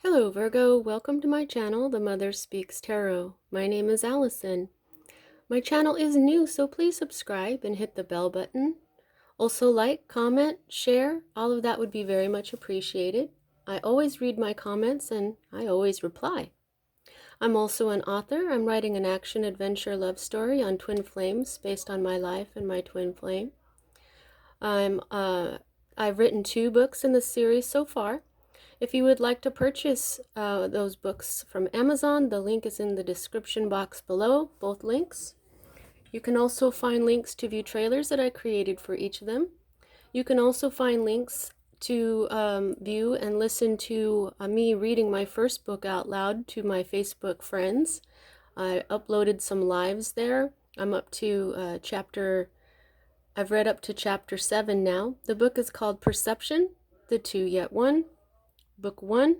Hello Virgo, welcome to my channel, The Mother Speaks Tarot. My name is Allison. My channel is new, so please subscribe and hit the bell button. Also like, comment, share, all of that would be very much appreciated. I always read my comments and I always reply. I'm also an author. I'm writing an action adventure love story on twin flames based on my life and my twin flame. I've written 2 books in the series so far. If you would like to purchase those books from Amazon, the link is in the description box below, both links. You can also find links to view trailers that I created for each of them. You can also find links to view and listen to me reading my first book out loud to my Facebook friends. I uploaded some lives there. I'm up to I've read up to chapter 7 now. The book is called Perception, the Two Yet One. Book 1.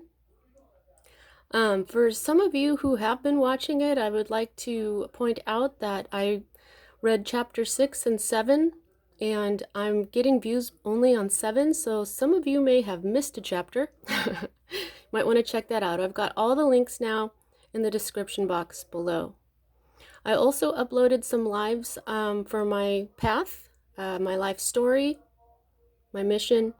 For some of you who have been watching it, I would like to point out that I read chapter 6 and 7, and I'm getting views only on 7, so some of you may have missed a chapter. Might want to check that out. I've got all the links now in the description box below. I also uploaded some lives for my path, my life story, my mission.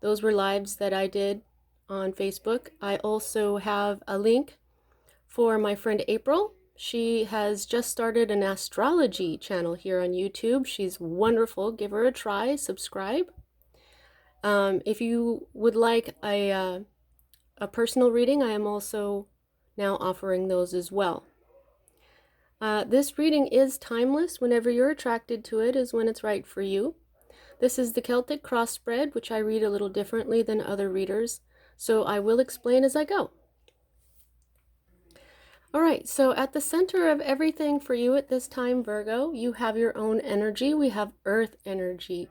Those were lives that I did on Facebook. I also have a link for my friend April. She has just started an astrology channel here on YouTube. She's wonderful. Give her a try. Subscribe. If you would like a personal reading, I am also now offering those as well. This reading is timeless. Whenever you're attracted to it is when it's right for you. This is the Celtic crossbred, which I read a little differently than other readers, so I will explain as I go. All right, so at the center of everything for you at this time, Virgo, you have your own energy. We have earth energy.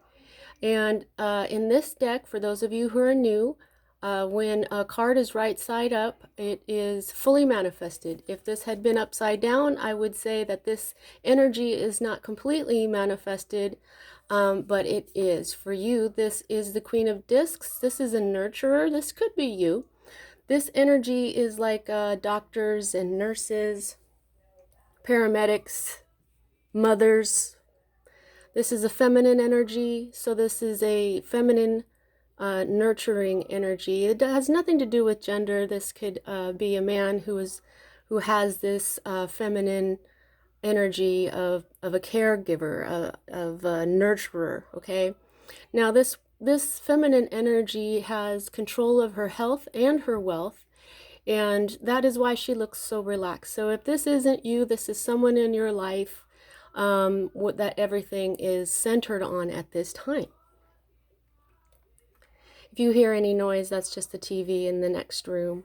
And in this deck, for those of you who are new, when a card is right side up, it is fully manifested. If this had been upside down, I would say that this energy is not completely manifested, but it is. For you, this is the Queen of Discs. This is a nurturer. This could be you. This energy is like doctors and nurses, paramedics, mothers. This is a feminine energy, so this is a feminine nurturing energy. It has nothing to do with gender. This could be a man who has this feminine energy of a caregiver, of a nurturer. Okay, now this feminine energy has control of her health and her wealth, and that is why she looks so relaxed. So if this isn't you, this is someone in your life that everything is centered on at this time. If you hear any noise, that's just the TV in the next room.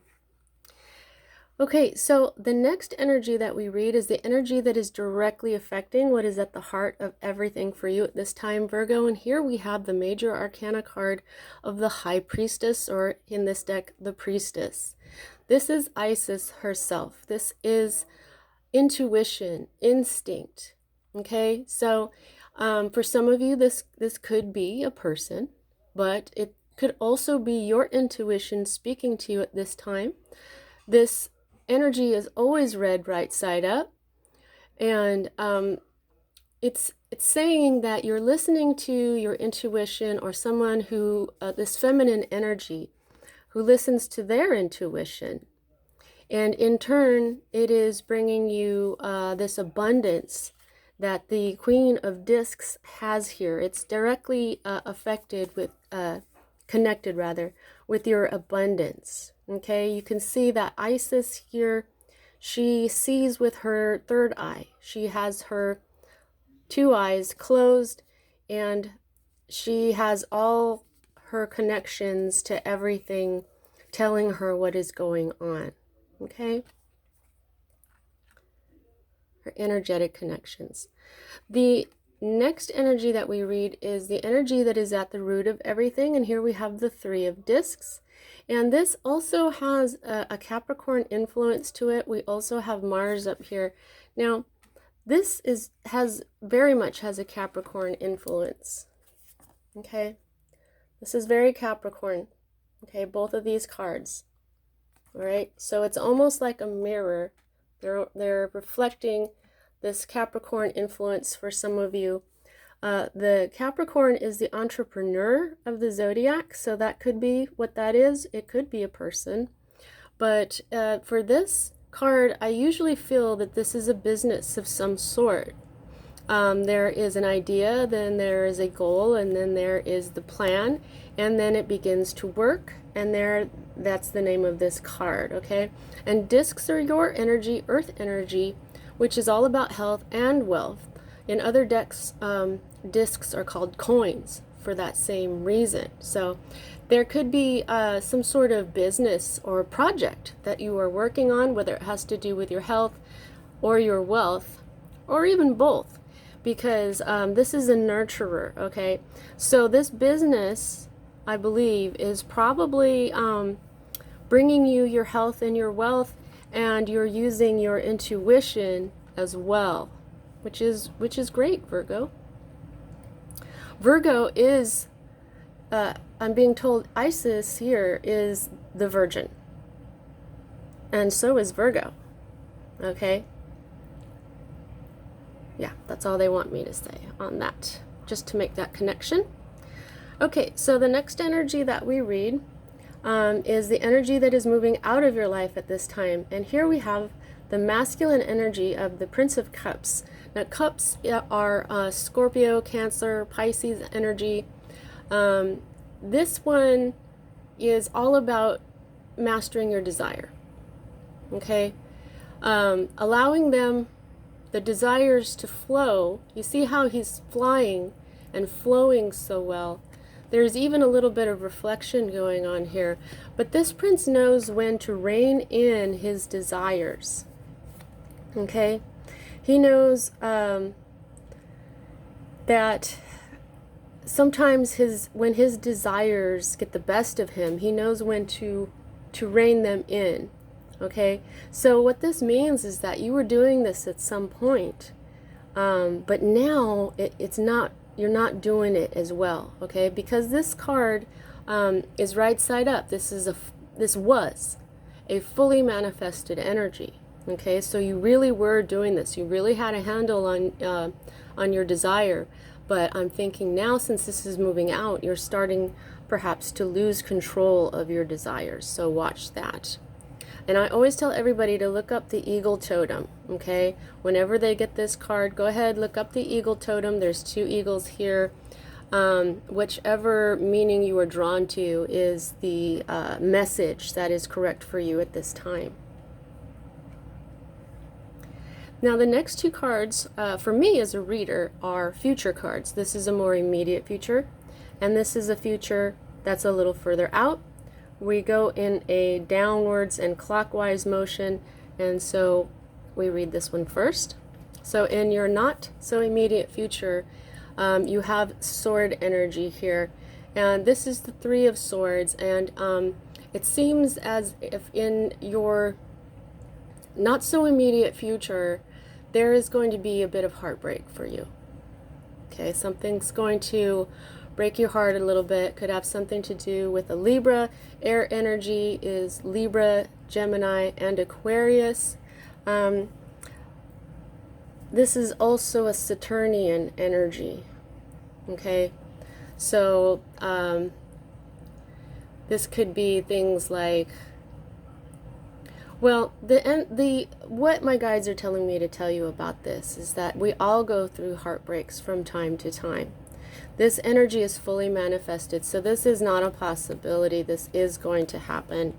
Okay, so the next energy that we read is the energy that is directly affecting what is at the heart of everything for you at this time, Virgo. And here we have the major arcana card of the High Priestess, or in this deck, the Priestess. This is Isis herself. This is intuition, instinct. Okay, so for some of you, this could be a person, but it could also be your intuition speaking to you at this time. This energy is always read right side up, and it's saying that you're listening to your intuition, or someone who this feminine energy who listens to their intuition, and in turn it is bringing you this abundance that the Queen of Discs has here. It's directly connected with your abundance. Okay, you can see that Isis here, she sees with her third eye. She has her 2 eyes closed, and she has all her connections to everything telling her what is going on. Okay, her energetic connections. The next energy that we read is the energy that is at the root of everything, and here we have the 3 of Discs. And this also has a Capricorn influence to it. We also have Mars up here. Now, this very much has a Capricorn influence. Okay, this is very Capricorn. Okay, both of these cards. All right, so it's almost like a mirror. They're reflecting this Capricorn influence for some of you. The Capricorn is the entrepreneur of the zodiac, so that could be what that is. It could be a person. But for this card, I usually feel that this is a business of some sort. There is an idea, then there is a goal, and then there is the plan, and then it begins to work, and that's the name of this card, okay? And discs are your energy, earth energy, which is all about health and wealth. In other decks, discs are called coins for that same reason. So there could be some sort of business or project that you are working on, whether it has to do with your health or your wealth, or even both, because this is a nurturer, okay? So this business, I believe, is probably bringing you your health and your wealth, and you're using your intuition as well, which is great, Virgo. Virgo is, I'm being told Isis here is the Virgin, and so is Virgo, okay? Yeah, that's all they want me to say on that, just to make that connection. Okay, so the next energy that we read is the energy that is moving out of your life at this time. And here we have the masculine energy of the Prince of Cups. Now, cups are Scorpio, Cancer, Pisces energy. This one is all about mastering your desire, okay? Allowing the desires to flow. You see how he's flying and flowing so well. There's even a little bit of reflection going on here. But this prince knows when to rein in his desires. Okay? He knows that sometimes when his desires get the best of him, he knows when to rein them in. Okay? So what this means is that you were doing this at some point, but now you're not doing it as well, okay? Because this card is right side up. This was a fully manifested energy, okay? So you really were doing this. You really had a handle on your desire. But I'm thinking now, since this is moving out, you're starting perhaps to lose control of your desires. So watch that. And I always tell everybody to look up the eagle totem, okay? Whenever they get this card, go ahead, look up the eagle totem. There's 2 eagles here. Whichever meaning you are drawn to is the message that is correct for you at this time. Now, the next 2 cards, for me as a reader, are future cards. This is a more immediate future, and this is a future that's a little further out. We go in a downwards and clockwise motion, and so we read this one first. So in your not so immediate future, you have sword energy here, and this is the 3 of Swords, and it seems as if in your not so immediate future there is going to be a bit of heartbreak for you. Okay, something's going to break your heart a little bit. Could have something to do with a Libra. Air energy is Libra, Gemini, and Aquarius. This is also a Saturnian energy. Okay, so this could be things like, well, what my guides are telling me to tell you about this is that we all go through heartbreaks from time to time. This energy is fully manifested, so this is not a possibility. This is going to happen.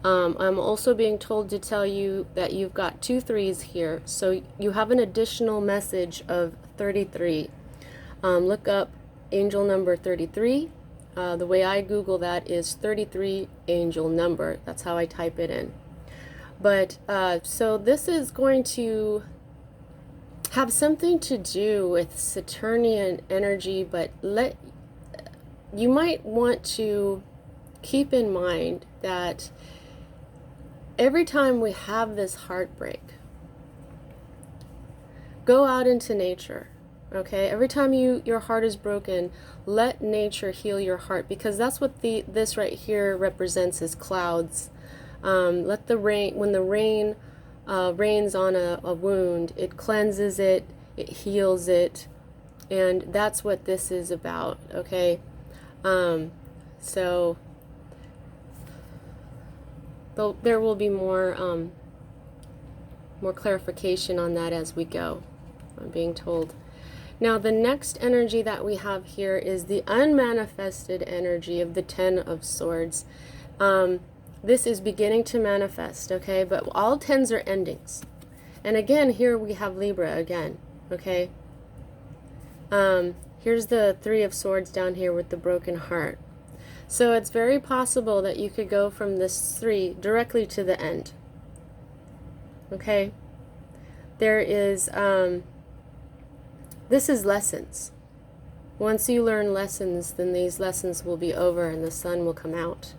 I'm also being told to tell you that you've got 2 3s here, so you have an additional message of 33. Look up angel number 33. The way I Google that is 33 angel number. That's how I type it in. But so this is going to have something to do with Saturnian energy, but you might want to keep in mind that every time we have this heartbreak, go out into nature, okay? Every time your heart is broken, let nature heal your heart, because that's what this right here represents, is clouds. Let the rain, when the rain rains on a wound, it cleanses it, it heals it, and that's what this is about, okay? So there will be more clarification on that as we go, I'm being told. Now, the next energy that we have here is the unmanifested energy of the Ten of Swords. This is beginning to manifest, okay? But all tens are endings. And again, here we have Libra again, okay? Here's the Three of Swords down here with the broken heart. So it's very possible that you could go from this 3 directly to the end, okay? There is, this is lessons. Once you learn lessons, then these lessons will be over and the sun will come out.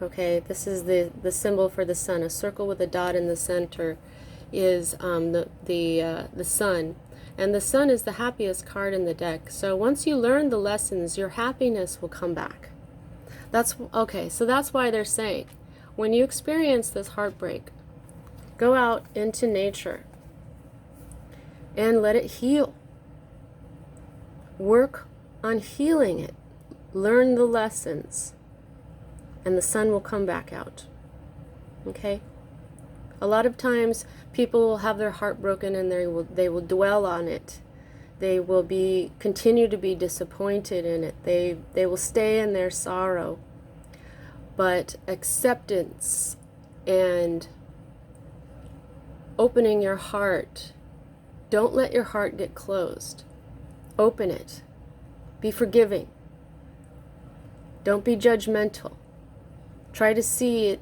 Okay, this is the symbol for the sun. A circle with a dot in the center is the sun. And the sun is the happiest card in the deck. So once you learn the lessons, your happiness will come back. That's okay, so that's why they're saying, when you experience this heartbreak, go out into nature and let it heal. Work on healing it. Learn the lessons, and the sun will come back out. Okay? A lot of times people will have their heart broken and they will dwell on it. They will continue to be disappointed in it. They will stay in their sorrow. But acceptance and opening your heart, don't let your heart get closed. Open it. Be forgiving. Don't be judgmental. Try to see it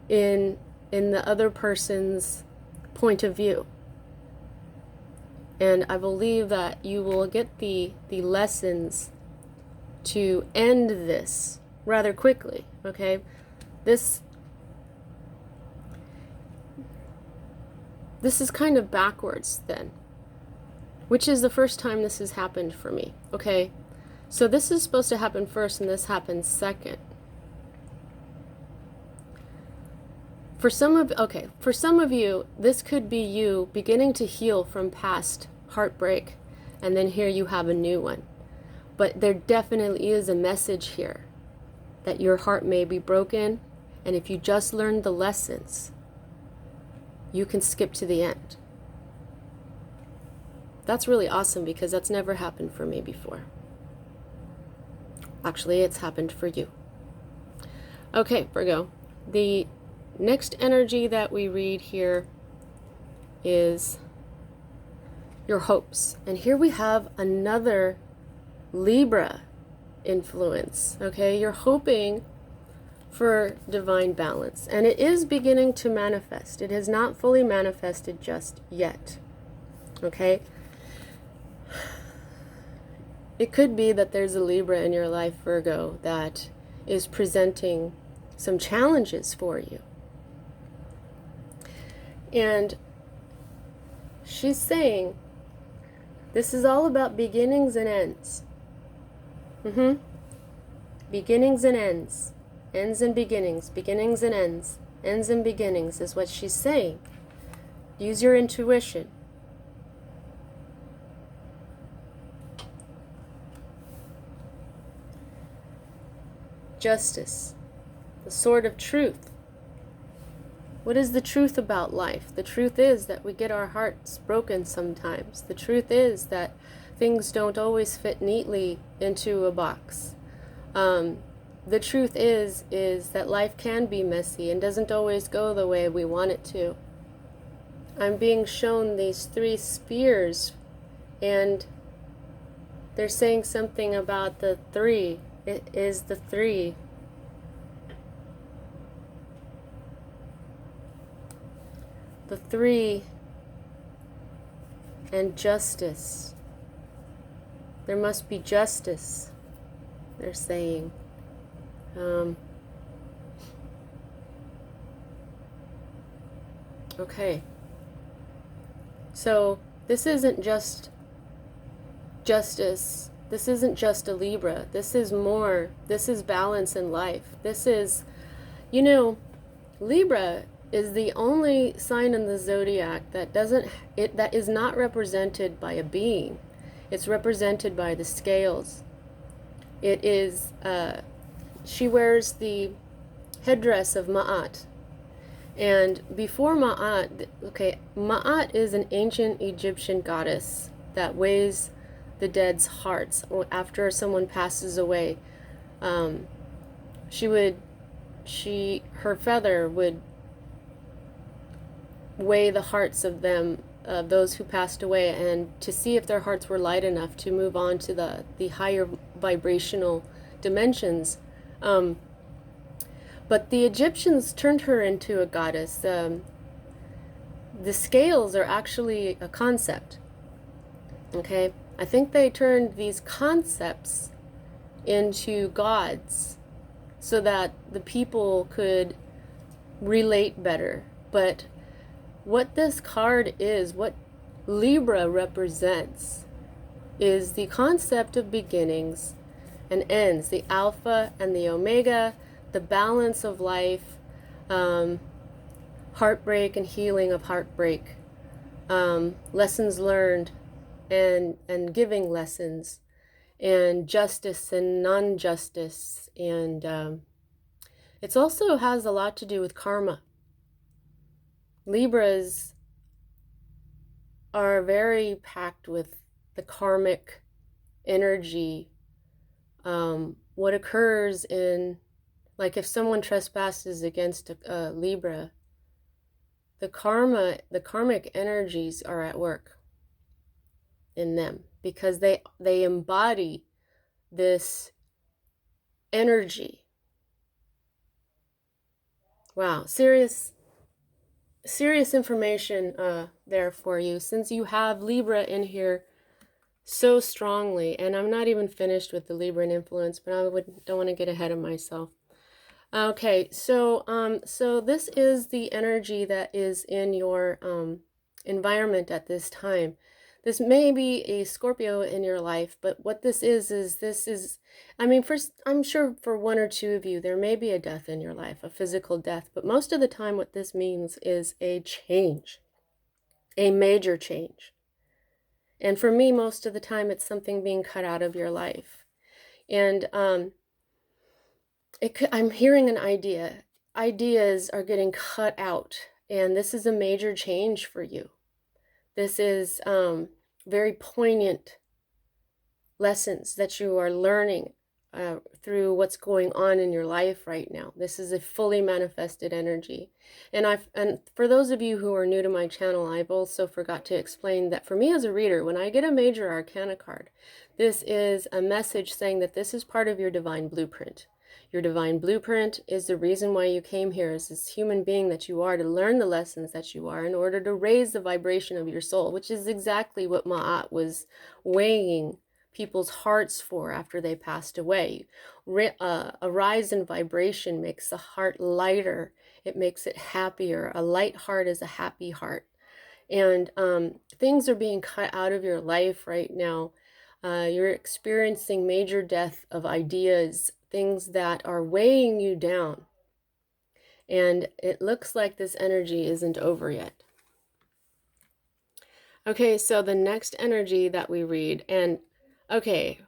in the other person's point of view. And I believe that you will get the lessons to end this rather quickly, okay? This is kind of backwards then, which is the first time this has happened for me, okay? So this is supposed to happen first and this happens second. For some of you, this could be you beginning to heal from past heartbreak, and then here you have a new one. But there definitely is a message here that your heart may be broken, and if you just learn the lessons, you can skip to the end. That's really awesome because that's never happened for me before. Actually, it's happened for you. Okay, Virgo. The next energy that we read here is your hopes. And here we have another Libra influence. Okay, you're hoping for divine balance. And it is beginning to manifest. It has not fully manifested just yet. Okay? It could be that there's a Libra in your life, Virgo, that is presenting some challenges for you. And she's saying, this is all about beginnings and ends. Beginnings and ends. Ends and beginnings. Beginnings and ends. Ends and beginnings is what she's saying. Use your intuition. Justice. The sword of truth. What is the truth about life? The truth is that we get our hearts broken sometimes. The truth is that things don't always fit neatly into a box. The truth is that life can be messy and doesn't always go the way we want it to. I'm being shown these 3 spears, and they're saying something about the 3. It is the 3. The 3 and justice. There must be justice, they're saying. Okay. So this isn't just justice. This isn't just a Libra. This is more. This is balance in life. This is, you know, Libra is the only sign in the zodiac that that is not represented by a being. It's represented by the scales. It is she wears the headdress of Ma'at. And before Ma'at, okay, Ma'at is an ancient Egyptian goddess that weighs the dead's hearts. After someone passes away, um, her feather would weigh the hearts of those who passed away, and to see if their hearts were light enough to move on to the higher vibrational dimensions. But the Egyptians turned her into a goddess. The scales are actually a concept. Okay? I think they turned these concepts into gods so that the people could relate better. But what this card is, what Libra represents, is the concept of beginnings and ends, the alpha and the omega, the balance of life, heartbreak and healing of heartbreak, lessons learned and giving lessons, and justice and non-justice. And it also has a lot to do with karma. Libras are very packed with the karmic energy. What occurs in, like, if someone trespasses against a Libra, the karmic energies are at work in them because they embody this energy. Wow, serious information there for you, since you have Libra in here so strongly. And I'm not even finished with the Libran influence, but don't want to get ahead of myself. Okay, so this is the energy that is in your environment at this time. This may be a Scorpio in your life, but what this is, I mean, first, I'm sure for one or two of you, there may be a death in your life, a physical death, but most of the time what this means is a change, a major change. And for me, most of the time, it's something being cut out of your life. And I'm hearing an idea. Ideas are getting cut out, and this is a major change for you. This is very poignant lessons that you are learning through what's going on in your life right now. This is a fully manifested energy. And for those of you who are new to my channel, I've also forgot to explain that for me as a reader, when I get a major arcana card, this is a message saying that this is part of your divine blueprint. Your divine blueprint is the reason why you came here as this human being that you are, to learn the lessons that you are in order to raise the vibration of your soul, which is exactly what Ma'at was weighing people's hearts for after they passed away. A rise in vibration makes the heart lighter. It makes it happier. A light heart is a happy heart. And things are being cut out of your life right now. You're experiencing major death of ideas, things that are weighing you down. And it looks like this energy isn't over yet. Okay, so the next energy that we read, and okay,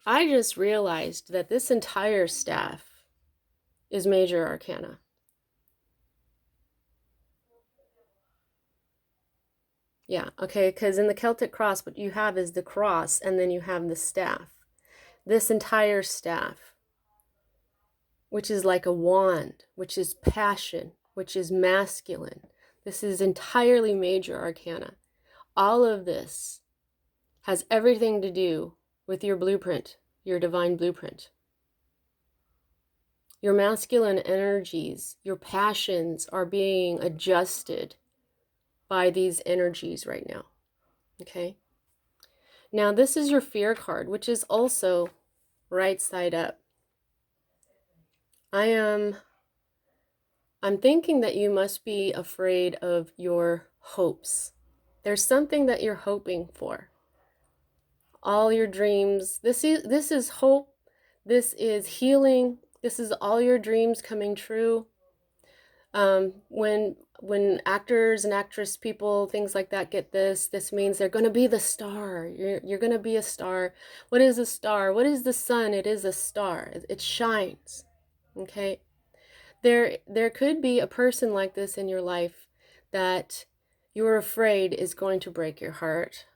I just realized that this entire staff is major arcana. Yeah, okay, because in the Celtic cross, what you have is the cross, and then you have the staff. This entire staff, which is like a wand, which is passion, which is masculine. This is entirely major arcana. All of this has everything to do with your blueprint, your divine blueprint. Your masculine energies, your passions are being adjusted by these energies right now. Okay? Now, this is your fear card, which is also right side up. I'm thinking that you must be afraid of your hopes. There's something that you're hoping for. All your dreams. This is hope. This is healing. This is all your dreams coming true. When actors and actress people, things like that, get this means they're going to be the star. You're going to be a star. What is a star? What is the sun? It is a star. It shines. Okay. There could be a person like this in your life that you're afraid is going to break your heart.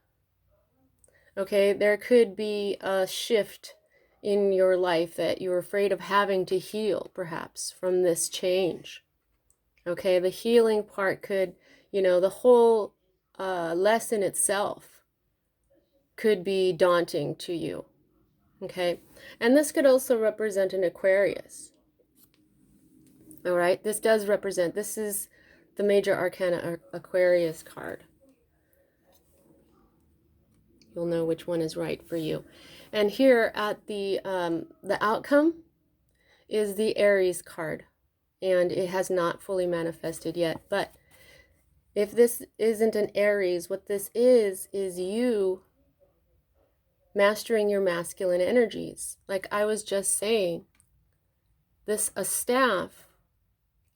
Okay, there could be a shift in your life that you're afraid of having to heal, perhaps, from this change. Okay, the healing part could, the whole lesson itself could be daunting to you. Okay, and this could also represent an Aquarius. All right, this is the major arcana Aquarius card. You'll know which one is right for you. And here at the outcome is the Aries card, and it has not fully manifested yet. But if this isn't an Aries, what this is you mastering your masculine energies. Like I was just saying, a staff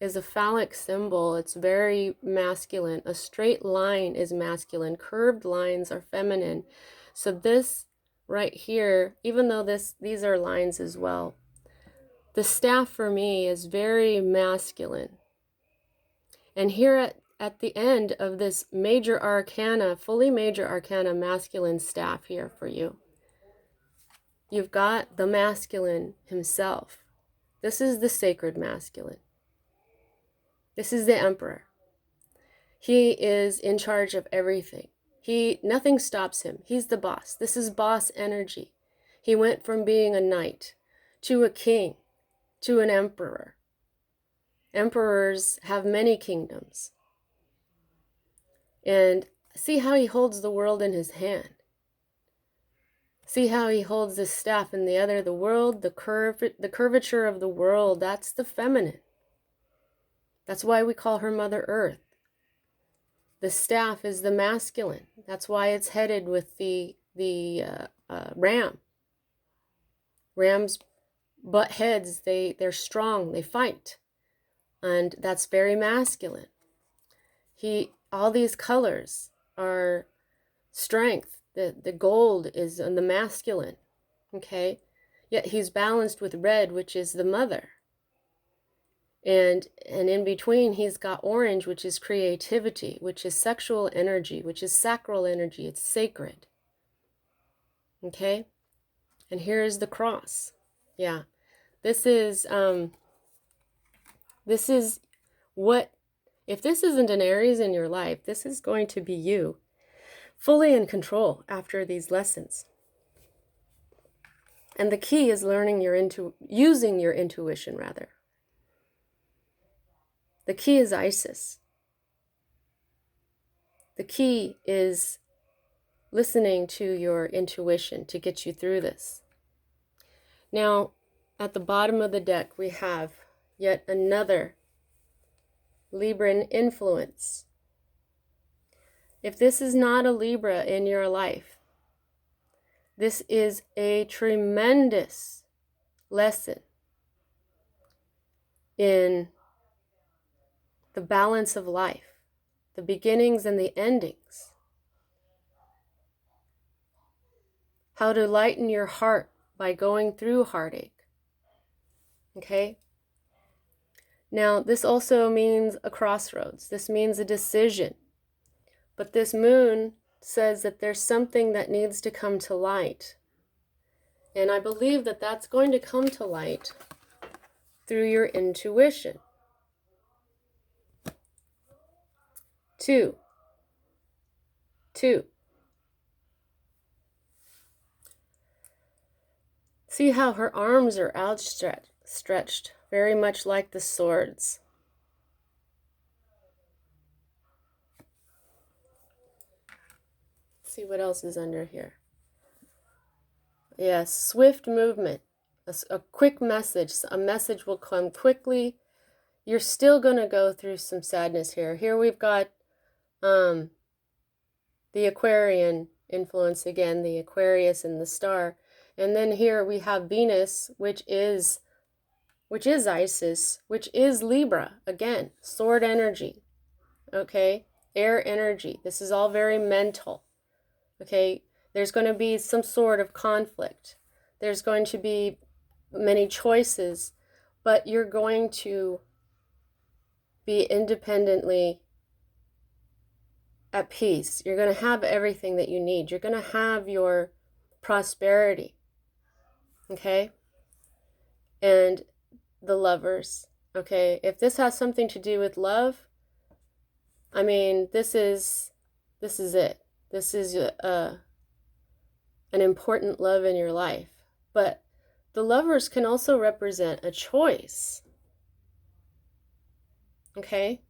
is a phallic symbol. It's very masculine. A straight line is masculine. Curved lines are feminine. So this right here, even though these are lines as well, the staff for me is very masculine. And here at the end of this major arcana, fully major arcana masculine staff here for you, you've got the masculine himself. This is the sacred masculine. This is the emperor. He is in charge of everything. Nothing stops him. He's the boss. This is boss energy. He went from being a knight to a king to an emperor. Emperors have many kingdoms. And see how he holds the world in his hand. See how he holds his staff in the other, the world, the curvature of the world. That's the feminine. That's why we call her Mother Earth. The staff is the masculine. That's why it's headed with the ram. Rams butt heads. They're strong. They fight, and that's very masculine. All these colors are strength. The gold is on the masculine. Okay, yet he's balanced with red, which is the mother. And in between, he's got orange, which is creativity, which is sexual energy, which is sacral energy. It's sacred. Okay? And here is the cross. Yeah. This is what, if this isn't an Aries in your life, this is going to be you fully in control after these lessons. And the key is using your intuition, rather. The key is Isis. The key is listening to your intuition to get you through this. Now, at the bottom of the deck, we have yet another Libran influence. If this is not a Libra in your life, this is a tremendous lesson in the balance of life, the beginnings and the endings. How to lighten your heart by going through heartache. Okay? Now, this also means a crossroads. This means a decision. But this moon says that there's something that needs to come to light. And I believe that that's going to come to light through your intuition. 2. See how her arms are outstretched, very much like the swords. Let's see what else is under here. Yes, swift movement, a quick message. A message will come quickly. You're still going to go through some sadness here. Here we've got the Aquarian influence again, the Aquarius and the star. And then here we have Venus, which is which is Isis, which is Libra. Again, sword energy, okay? Air energy. This is all very mental, okay? There's going to be some sort of conflict. There's going to be many choices, but you're going to be independently at peace. You're going to have everything that you need. You're going to have your prosperity, okay? And the Lovers, okay? If this has something to do with love, I mean, this is it. This is an important love in your life. But the Lovers can also represent a choice, okay?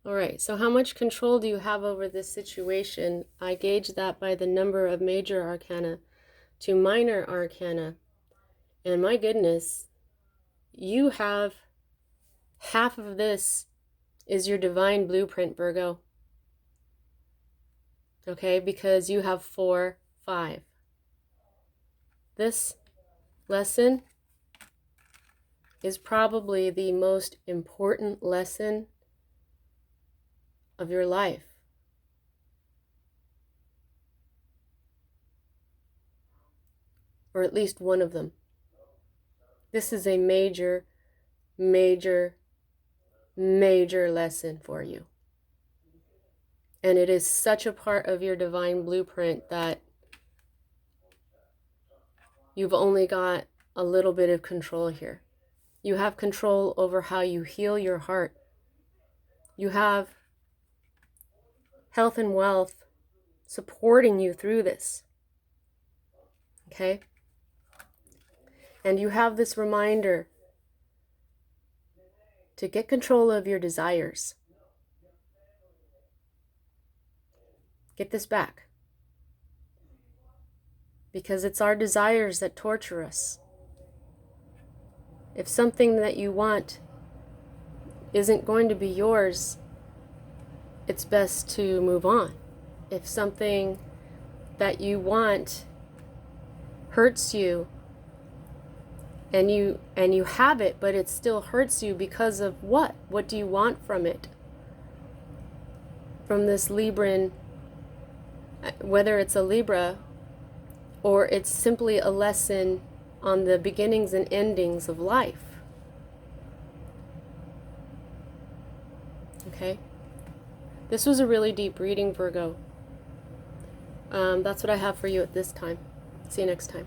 All right, so how much control do you have over this situation? I gauge that by the number of major arcana to minor arcana. And my goodness, you have half of this is your divine blueprint, Virgo. Okay, because you have 4, 5. This lesson is probably the most important lesson of your life. Or at least one of them. This is a major, major, major lesson for you. And it is such a part of your divine blueprint that you've only got a little bit of control here. You have control over how you heal your heart. You have health and wealth supporting you through this. Okay? And you have this reminder to get control of your desires. Get this back. Because it's our desires that torture us. If something that you want isn't going to be yours, it's best to move on. If something that you want hurts you, and you have it, but it still hurts you because of what? What do you want from it? From this Libran, whether it's a Libra or it's simply a lesson on the beginnings and endings of life. Okay? This was a really deep reading, Virgo. That's what I have for you at this time. See you next time.